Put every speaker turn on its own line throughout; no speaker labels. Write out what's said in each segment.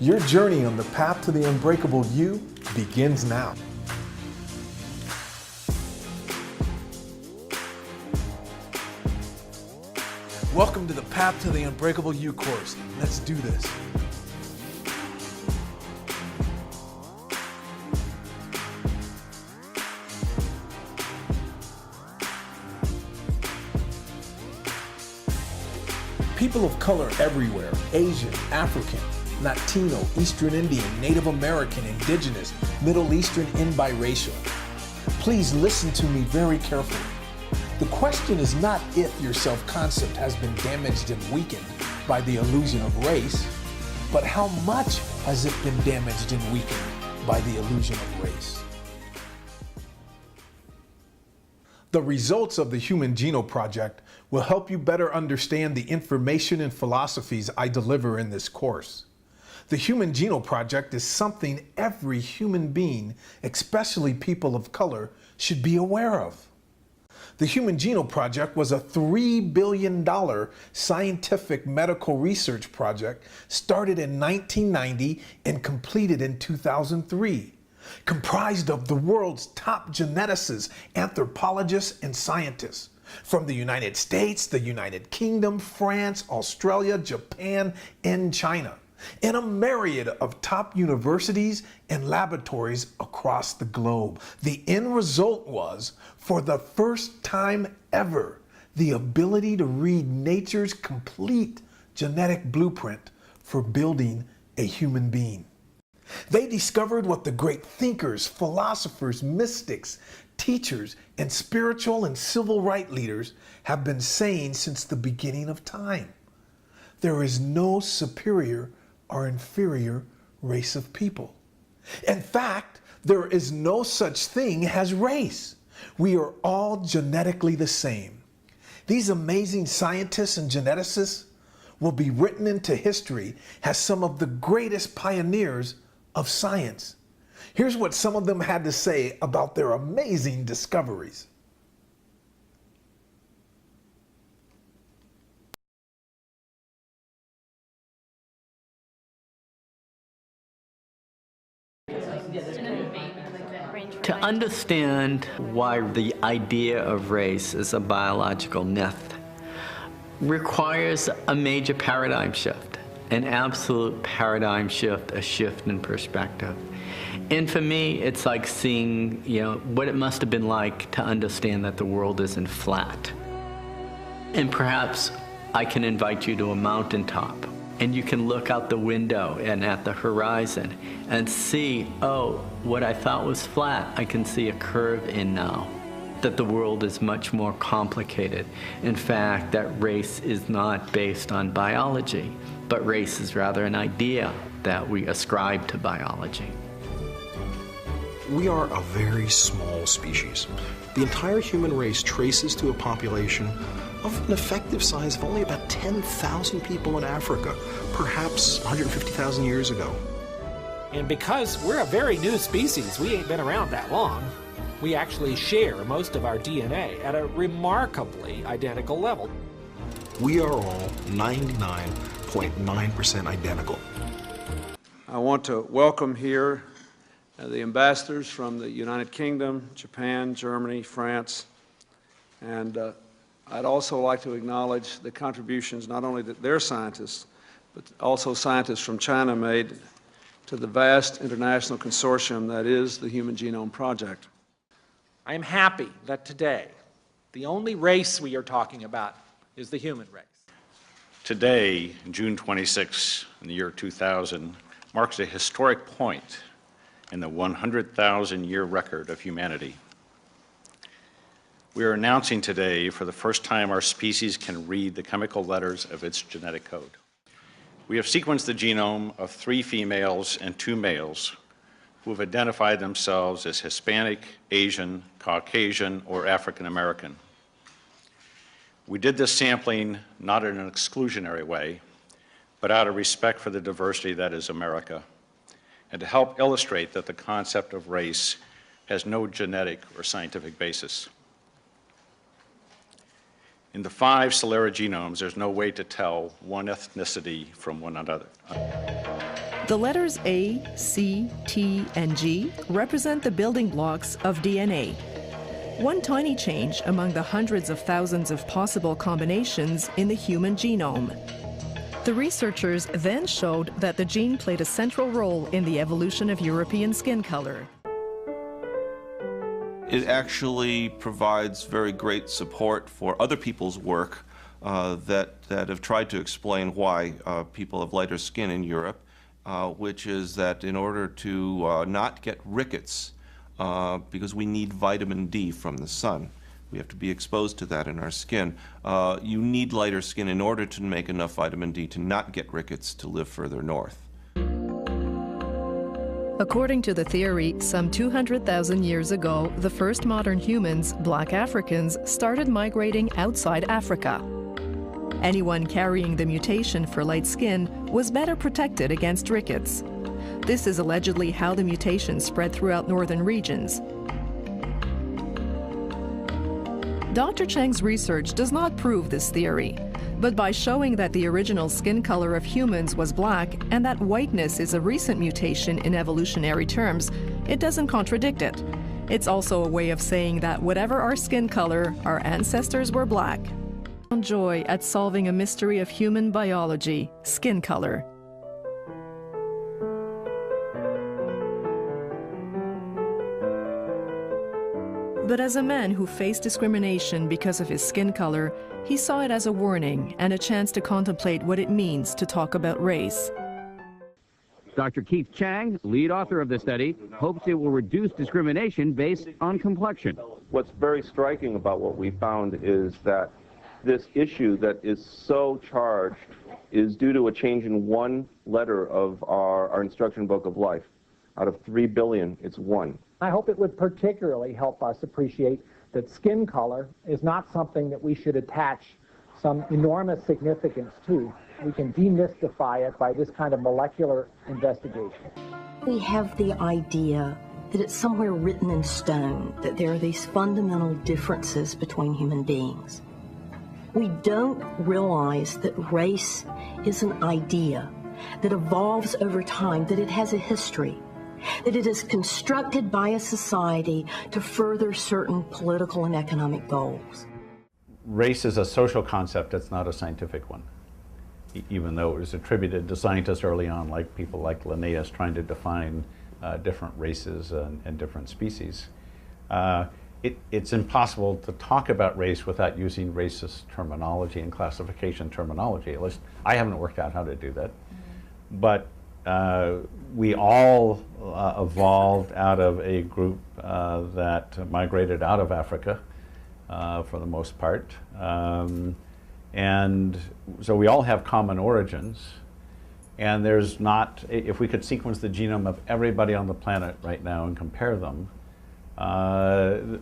Your journey on the path to the unbreakable you begins now. Welcome to the Path to the Unbreakable You course. Let's do this. People of color everywhere, Asian, African, Latino, Eastern Indian, Native American, Indigenous, Middle Eastern, and biracial. Please listen to me very carefully. The question is not if your self-concept has been damaged and weakened by the illusion of race, but how much has it been damaged and weakened by the illusion of race? The results of the Human Genome Project will help you better understand the information and philosophies I deliver in this course. The Human Genome Project is something every human being, especially people of color, should be aware of. The Human Genome Project was a $3 billion scientific medical research project started in 1990 and completed in 2003. Comprised of the world's top geneticists, anthropologists, and scientists from the United States, the United Kingdom, France, Australia, Japan, and China, and a myriad of top universities and laboratories across the globe. The end result was, for the first time ever, the ability to read nature's complete genetic blueprint for building a human being. They discovered what the great thinkers, philosophers, mystics, teachers, and spiritual and civil rights leaders have been saying since the beginning of time. There is no superior or inferior race of people. In fact, there is no such thing as race. We are all genetically the same. These amazing scientists and geneticists will be written into history as some of the greatest pioneers of science. Here's what some of them had to say about their amazing discoveries.
To understand why the idea of race is a biological myth requires a major paradigm shift, an absolute paradigm shift, a shift in perspective. And for me, it's like seeing, what it must have been like to understand that the world isn't flat. And perhaps I can invite you to a mountaintop, and you can look out the window and at the horizon and see, oh, what I thought was flat, I can see a curve in now. That the world is much more complicated. In fact, that race is not based on biology, but race is rather an idea that we ascribe to biology.
We are a very small species. The entire human race traces to a population of an effective size of only about 10,000 people in Africa, perhaps 150,000 years ago.
And because we're a very new species, we ain't been around that long, we actually share most of our DNA at a remarkably identical level.
We are all 99.9% identical.
I want to welcome here the ambassadors from the United Kingdom, Japan, Germany, France, and I'd also like to acknowledge the contributions not only that their scientists, but also scientists from China made to the vast international consortium that is the Human Genome Project.
I am happy that today, the only race we are talking about is the human race.
Today, June 26, in the year 2000, marks a historic point in the 100,000-year record of humanity. We are announcing today, for the first time, our species can read the chemical letters of its genetic code. We have sequenced the genome of 3 females and 2 males who have identified themselves as Hispanic, Asian, Caucasian, or African American. We did this sampling not in an exclusionary way, but out of respect for the diversity that is America, and to help illustrate that the concept of race has no genetic or scientific basis. In the 5 Celera genomes, there's no way to tell one ethnicity from one another.
The letters A, C, T, and G represent the building blocks of DNA. One tiny change among the hundreds of thousands of possible combinations in the human genome. The researchers then showed that the gene played a central role in the evolution of European skin color.
It actually provides very great support for other people's work that have tried to explain why people have lighter skin in Europe, which is that in order to not get rickets, because we need vitamin D from the sun, we have to be exposed to that in our skin. You need lighter skin in order to make enough vitamin D to not get rickets to live further north.
According to the theory, some 200,000 years ago, the first modern humans, black Africans, started migrating outside Africa. Anyone carrying the mutation for light skin was better protected against rickets. This is allegedly how the mutation spread throughout northern regions. Dr. Cheng's research does not prove this theory, but by showing that the original skin color of humans was black and that whiteness is a recent mutation in evolutionary terms, it doesn't contradict it. It's also a way of saying that whatever our skin color, our ancestors were black. Joy at solving a mystery of human biology, skin color. But as a man who faced discrimination because of his skin color, he saw it as a warning and a chance to contemplate what it means to talk about race.
Dr. Keith Chang, lead author of the study, hopes it will reduce discrimination based on complexion.
What's very striking about what we found is that this issue that is so charged is due to a change in one letter of our instruction book of life. Out of 3 billion, it's 1.
I hope it would particularly help us appreciate that skin color is not something that we should attach some enormous significance to. We can demystify it by this kind of molecular investigation.
We have the idea that it's somewhere written in stone that there are these fundamental differences between human beings. We don't realize that race is an idea that evolves over time, that it has a history, that it is constructed by a society to further certain political and economic goals.
Race is a social concept, it's not a scientific one. Even though it was attributed to scientists early on, like people like Linnaeus trying to define different races and different species. It's impossible to talk about race without using racist terminology and classification terminology. At least I haven't worked out how to do that. But we all evolved out of a group that migrated out of Africa for the most part. And so we all have common origins. And there's not, if we could sequence the genome of everybody on the planet right now and compare them,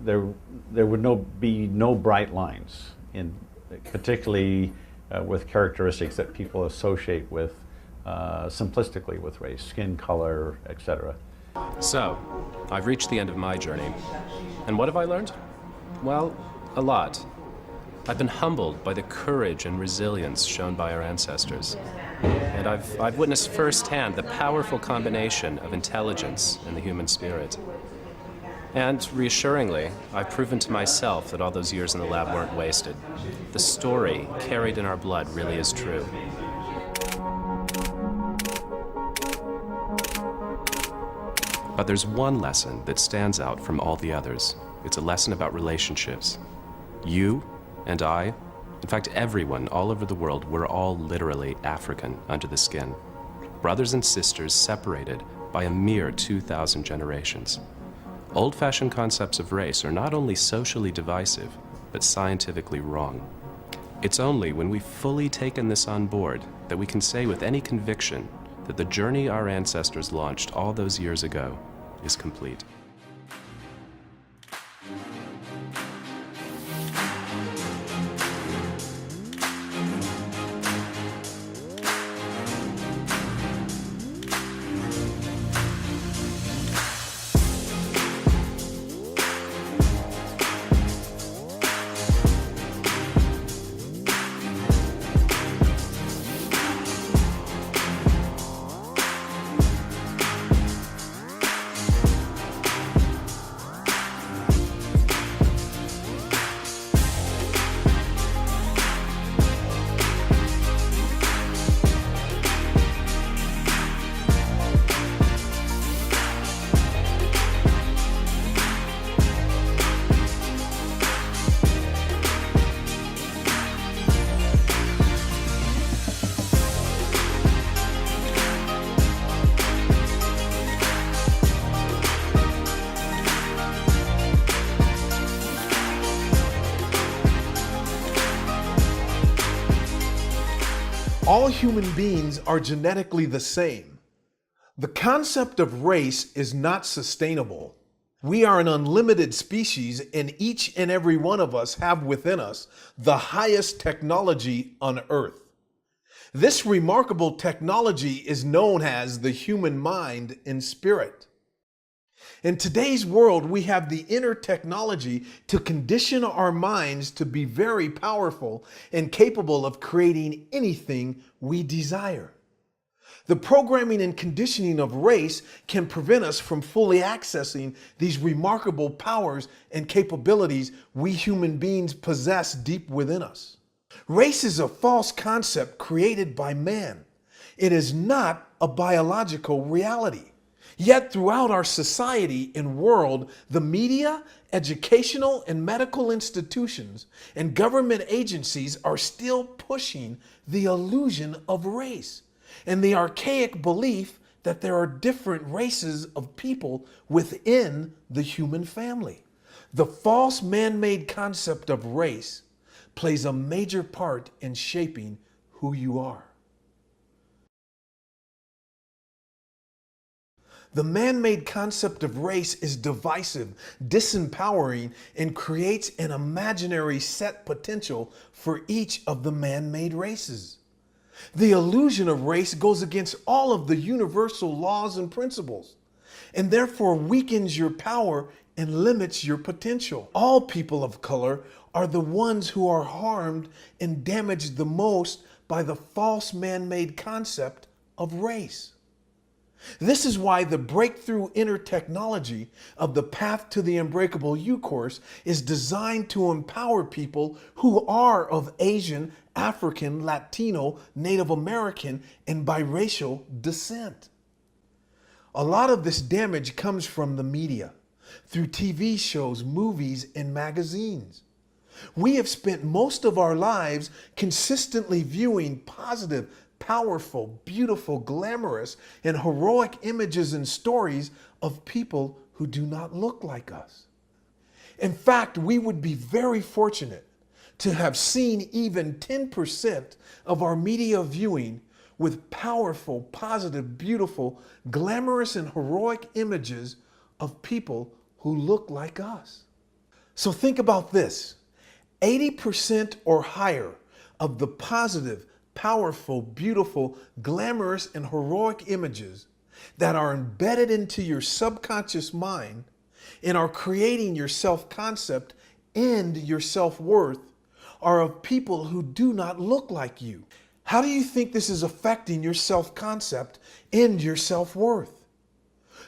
there would be no bright lines, particularly with characteristics that people associate with simplistically with race, skin color, etc.
So, I've reached the end of my journey. And what have I learned? Well, a lot. I've been humbled by the courage and resilience shown by our ancestors. And I've witnessed firsthand the powerful combination of intelligence and the human spirit. And reassuringly, I've proven to myself that all those years in the lab weren't wasted. The story carried in our blood really is true. But there's one lesson that stands out from all the others. It's a lesson about relationships. You and I, in fact everyone all over the world, we're all literally African under the skin. Brothers and sisters separated by a mere 2,000 generations. Old-fashioned concepts of race are not only socially divisive, but scientifically wrong. It's only when we've fully taken this on board that we can say with any conviction that the journey our ancestors launched all those years ago is complete.
All human beings are genetically the same. The concept of race is not sustainable. We are an unlimited species, and each and every one of us have within us the highest technology on Earth. This remarkable technology is known as the human mind and spirit. In today's world, we have the inner technology to condition our minds to be very powerful and capable of creating anything we desire. The programming and conditioning of race can prevent us from fully accessing these remarkable powers and capabilities we human beings possess deep within us. Race is a false concept created by man. It is not a biological reality. Yet throughout our society and world, the media, educational and medical institutions, and government agencies are still pushing the illusion of race and the archaic belief that there are different races of people within the human family. The false man-made concept of race plays a major part in shaping who you are. The man-made concept of race is divisive, disempowering, and creates an imaginary set potential for each of the man-made races. The illusion of race goes against all of the universal laws and principles, and therefore weakens your power and limits your potential. All people of color are the ones who are harmed and damaged the most by the false man-made concept of race. This is why the breakthrough inner technology of the Path to the Unbreakable U course is designed to empower people who are of Asian, African, Latino, Native American, and biracial descent. A lot of this damage comes from the media, through TV shows, movies, and magazines. We have spent most of our lives consistently viewing positive, powerful, beautiful, glamorous, and heroic images and stories of people who do not look like us. In fact, we would be very fortunate to have seen even 10% of our media viewing with powerful, positive, beautiful, glamorous, and heroic images of people who look like us. So think about this. 80% or higher of the positive, powerful, beautiful, glamorous, and heroic images that are embedded into your subconscious mind and are creating your self-concept and your self-worth are of people who do not look like you. How do you think this is affecting your self-concept and your self-worth?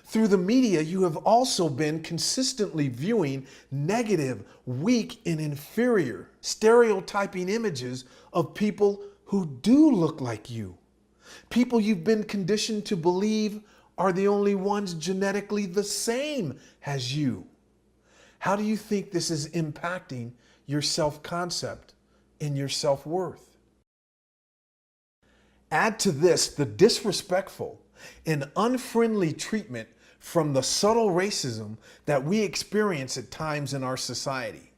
Through the media, you have also been consistently viewing negative, weak, and inferior, stereotyping images of people who do look like you. People you've been conditioned to believe are the only ones genetically the same as you. How do you think this is impacting your self-concept and your self-worth? Add to this the disrespectful and unfriendly treatment from the subtle racism that we experience at times in our society.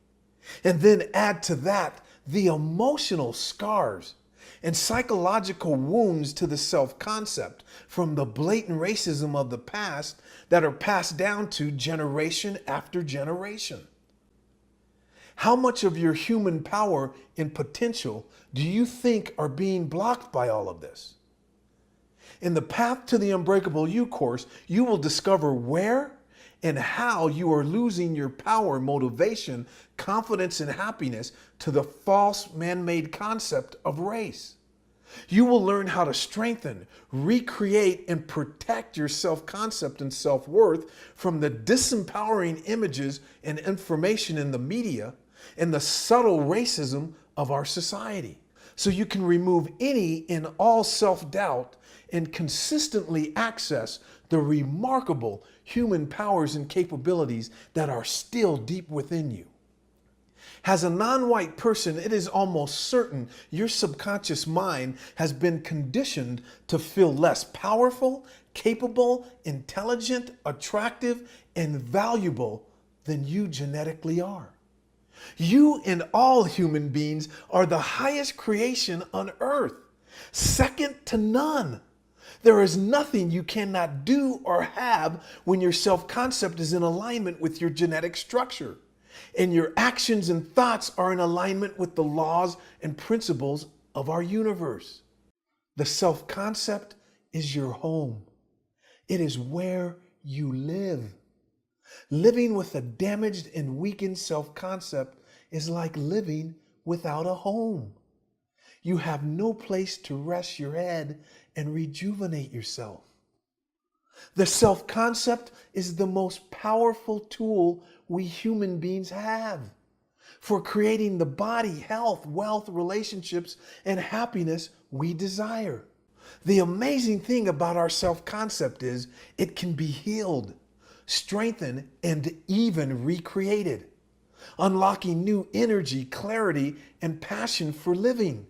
And then add to that the emotional scars and psychological wounds to the self-concept from the blatant racism of the past that are passed down to generation after generation. How much of your human power and potential do you think are being blocked by all of this? In the Path to the Unbreakable U course, you will discover where and how you are losing your power, motivation, confidence, and happiness to the false man-made concept of race. You will learn how to strengthen, recreate, and protect your self-concept and self-worth from the disempowering images and information in the media and the subtle racism of our society, so you can remove any and all self-doubt and consistently access the remarkable human powers and capabilities that are still deep within you. As a non-white person, it is almost certain your subconscious mind has been conditioned to feel less powerful, capable, intelligent, attractive, and valuable than you genetically are. You and all human beings are the highest creation on earth. second to none. There is nothing you cannot do or have when your self-concept is in alignment with your genetic structure, and your actions and thoughts are in alignment with the laws and principles of our universe. The self-concept is your home. It is where you live. Living with a damaged and weakened self-concept is like living without a home. You have no place to rest your head and rejuvenate yourself. The self-concept is the most powerful tool we human beings have for creating the body, health, wealth, relationships, and happiness we desire. The amazing thing about our self-concept is it can be healed, strengthened, and even recreated, unlocking new energy, clarity, and passion for living,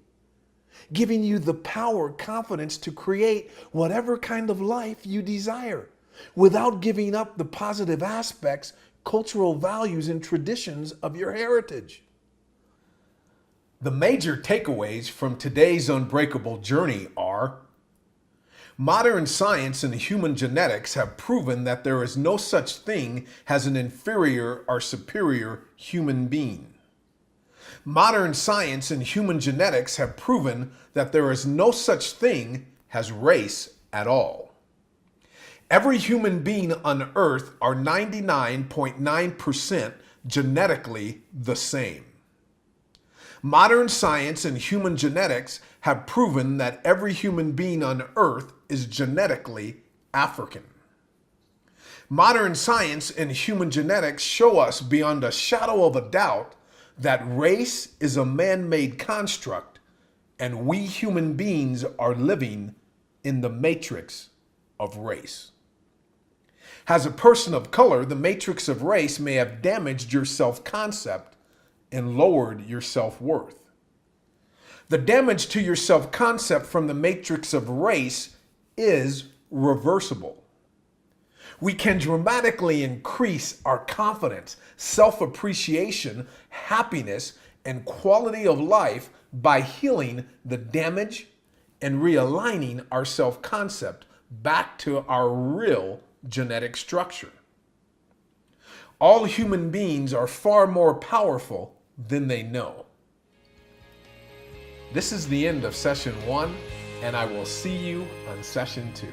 giving you the power, confidence to create whatever kind of life you desire without giving up the positive aspects, cultural values, and traditions of your heritage. The major takeaways from today's Unbreakable journey are: modern science and human genetics have proven that there is no such thing as an inferior or superior human being. Modern science and human genetics have proven that there is no such thing as race at all. Every human being on Earth are 99.9% genetically the same. Modern science and human genetics have proven that every human being on Earth is genetically African. Modern science and human genetics show us beyond a shadow of a doubt that race is a man-made construct, and we human beings are living in the matrix of race. As a person of color, the matrix of race may have damaged your self-concept and lowered your self-worth. The damage to your self-concept from the matrix of race is reversible. We can dramatically increase our confidence, self-appreciation, happiness, and quality of life by healing the damage and realigning our self-concept back to our real genetic structure. All human beings are far more powerful than they know. This is the end of session 1, and I will see you on session 2.